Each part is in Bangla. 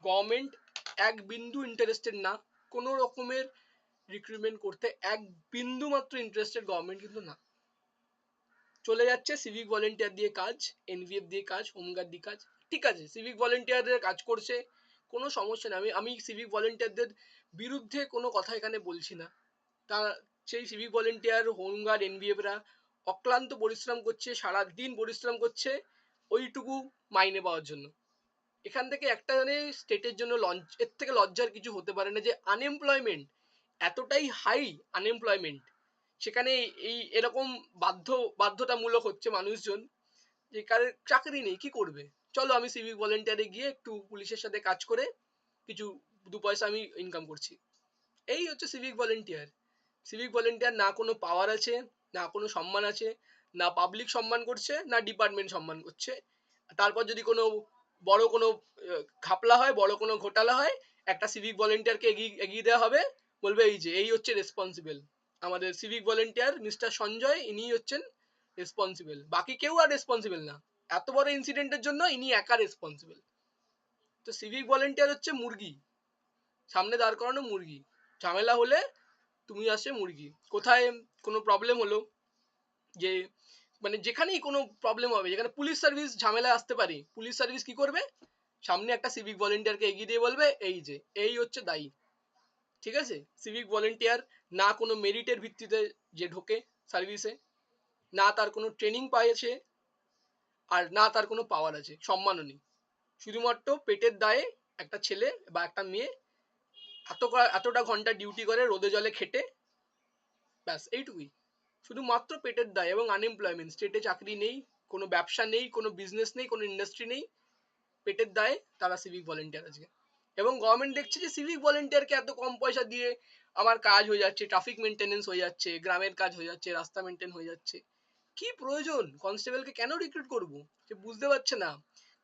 গভর্নমেন্ট এক বিন্দু ইন্টারেস্টেড না কোনো রকমের রিক্রুটমেন্ট করতে, এক বিন্দু মাত্র ইন্টারেস্টেড গভর্নমেন্ট কিন্তু না। চলে যাচ্ছে সিভিক ভলেন্টিয়ার দিয়ে কাজ, এনভিএফ দিয়ে কাজ, হোমগার্ড দিয়ে কাজ, ঠিক আছে সিভিক ভলেন্টিয়ারদের কাজ করছে, কোনো সমস্যা নেই। আমি সিভিক ভলেন্টিয়ারদের বিরুদ্ধে কোনো কথা এখানে বলছি না। তা সেই সিভিক ভলেন্টিয়ার, হোমগার্ড, এনভিএফরা অক্লান্ত পরিশ্রম করছে, সারাদিন পরিশ্রম করছে ওইটুকু মাইনে পাওয়ার জন্য। এখান থেকে একটা স্টেটের জন্য এর থেকে লজ্জার কিছু হতে পারে না যে আনএমপ্লয়মেন্ট এতটাই হাই, আনএমপ্লয়মেন্ট সেখানে এই এরকম বাধ্যতামূলক হচ্ছে মানুষজন যে কারোর চাকরি নেই, কি করবে, চলো আমি সিভিক ভলেন্টিয়ারে গিয়ে একটু পুলিশের সাথে কাজ করে কিছু দু পয়সা আমি ইনকাম করছি। এই হচ্ছে সিভিক ভলেন্টিয়ার। সিভিক ভলেন্টিয়ার না কোনো পাওয়ার আছে, না কোনো সম্মান আছে, না পাবলিক সম্মান করছে, না ডিপার্টমেন্ট সম্মান করছে। তারপর যদি কোনো বড় কোনো ঘাপলা হয়, বড় কোনো ঘোটালা হয়, একটা সিভিক ভলেন্টিয়ারকে এগিয়ে দেওয়া হবে, বলবে এই যে এই হচ্ছে রেসপন্সিবল, আমাদের সিভিক ভলেন্টিয়ার মিস্টার সঞ্জয়, ইনি হচ্ছেন রেসপন্সিবল, বাকি কেউ আর রেসপন্সিবল না, এত বড় ইনসিডেন্টের জন্য ইনি একা রেসপন্সিবল। তো সিভিক ভলেন্টিয়ার হচ্ছে মুরগি, সামনে দাঁড় করানো মুরগি, ঝামেলা হলে তুমি আসে মুরগি। কোথায় কোনো প্রবলেম হলো, যে মানে যেখানেই কোনো প্রবলেম হবে, যেখানে পুলিশ সার্ভিস ঝামেলা আসতে পারে, পুলিশ সার্ভিস কি করবে, সামনে একটা সিভিক ভলেন্টিয়ারকে এগিয়ে দিয়ে বলবে এই যে এই হচ্ছে দায়ী। ঠিক আছে, সিভিক ভলেন্টিয়ার না কোনো মেরিটের ভিত্তিতে যে ঢোকে সার্ভিসে, না তার কোনো ট্রেনিং পাইছে, আর না তার কোনো পাওয়ার আছে, সম্মানও নেই, শুধুমাত্র পেটের দায়ে একটা ছেলে বা একটা মেয়ে এতটা ঘন্টা ডিউটি করে রোদে জলে খেটে, ব্যাস এইটুকুই, শুধুমাত্র পেটের দায় এবং আনএমপ্লয়মেন্ট, স্টেটে চাকরি নেই, কোনো ব্যবসা নেই, কোনো বিজনেস নেই, কোনো ইন্ডাস্ট্রি নেই, পেটের দায়ে তারা সিভিক ভলেন্টিয়ার আছে। এবং গভর্নমেন্ট দেখছে যে সিভিক ভলেন্টিয়ারকে এত কম পয়সা দিয়ে আমার কাজ হয়ে যাচ্ছে, ট্রাফিক মেনটেনেন্স হয়ে যাচ্ছে, গ্রামের কাজ হয়ে যাচ্ছে, রাস্তা মেনটেন হয়ে যাচ্ছে, কি প্রয়োজন কনস্টেবলকে কেন রিক্রুট করব, সে বুঝতে পারছে না।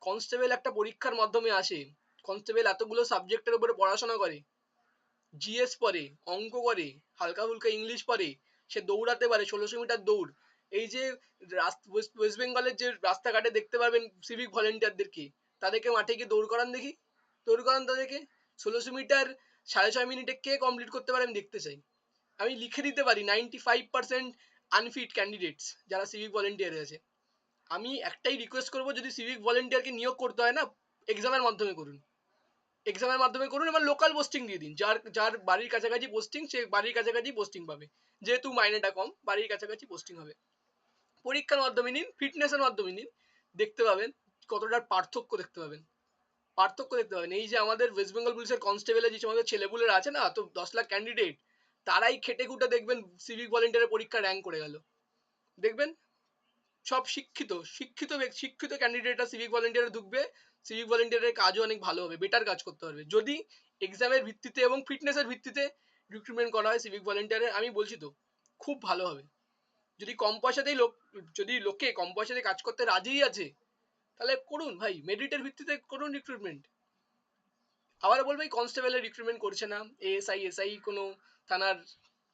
কনস্টেবল একটা পরীক্ষার মাধ্যমে আসে, কনস্টেবল এতগুলো সাবজেক্টের উপরে পড়াশোনা করে, জিএস পড়ে, অঙ্ক করে, হালকা ফুলকা ইংলিশ পড়ে, সে দৌড়াতে পারে 1600 মিটার দৌড়। এই যে ওয়েস্ট বেঙ্গলের যে রাস্তাঘাটে দেখতে পারবেন সিভিক ভলেন্টিয়ারদেরকে, তাদেরকে মাঠে গিয়ে দৌড় করান দেখি, দৌড় করান তাদেরকে, 1600 মিটার 6.5 মিনিটে কে কমপ্লিট করতে পারে আমি দেখতে চাই। আমি লিখে দিতে পারি 95% আনফিট ক্যান্ডিডেটস যারা সিভিক ভলেন্টিয়ারে আছে। আমি একটাই রিকোয়েস্ট করবো, যদি সিভিক ভলেন্টিয়ারকে নিয়োগ করতে হয় না, এক্সামের মাধ্যমে করুন, এক্সামের মাধ্যমে করুন, এবার লোকাল পোস্টিং দিয়ে দিন, যার যার বাড়ির কাছাকাছি পোস্টিং সে বাড়ির কাছাকাছি পোস্টিং পাবে, যেহেতু মাইনেটা কম বাড়ির কাছাকাছি পোস্টিং হবে। পরীক্ষার মাধ্যমে নিন, ফিটনেসের মাধ্যমে নিন, দেখতে পাবেন কতটা পার্থক্য দেখতে পাবেন, পার্থক্য দেখতে পাবেন। এই যে আমাদের ওয়েস্ট বেঙ্গল পুলিশের কনস্টেবলের যে আমাদের ছেলেপুলেরা আছে না, তো 10 লাখ ক্যান্ডিডেট, তারাই খেটে খুটে দেখবেন সিভিক ভলেন্টিয়ারের পরীক্ষা র্যাঙ্ক করে গেল, দেখবেন সব শিক্ষিত শিক্ষিত শিক্ষিত ক্যান্ডিডেটরা সিভিক ভলেন্টিয়ারে ঢুকবে, সিভিক ভলেন্টিয়ারের কাজও অনেক ভালো হবে, বেটার কাজ করতে পারবে, যদি এক্সামের ভিত্তিতে এবং ফিটনেসের ভিত্তিতে রিক্রুটমেন্ট করা হয় সিভিক ভলেন্টিয়ারে, আমি বলছি তো খুব ভালো হবে। যদি কম পয়সাতেই যদি লোকে কম পয়সাতে কাজ করতে রাজিই আছে, তাহলে করুন ভাই, মেরিটের ভিত্তিতে করুন রিক্রুটমেন্ট। আবার বলবে কনস্টেবলের রিক্রুটমেন্ট করছে না, এএসআই কোনো থানার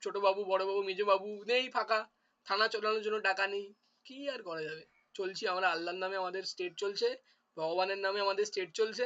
ছোট বাবু, বড় বাবু, মেজ বাবু নেই, ফাঁকা, থানা চালানোর জন্য টাকা নেই, কি আর করা যাবে, চলছি আমরা, আল্লাহর নামে আমাদের স্টেট চলছে, ভগবানের নামে আমাদের স্টেট চলছে।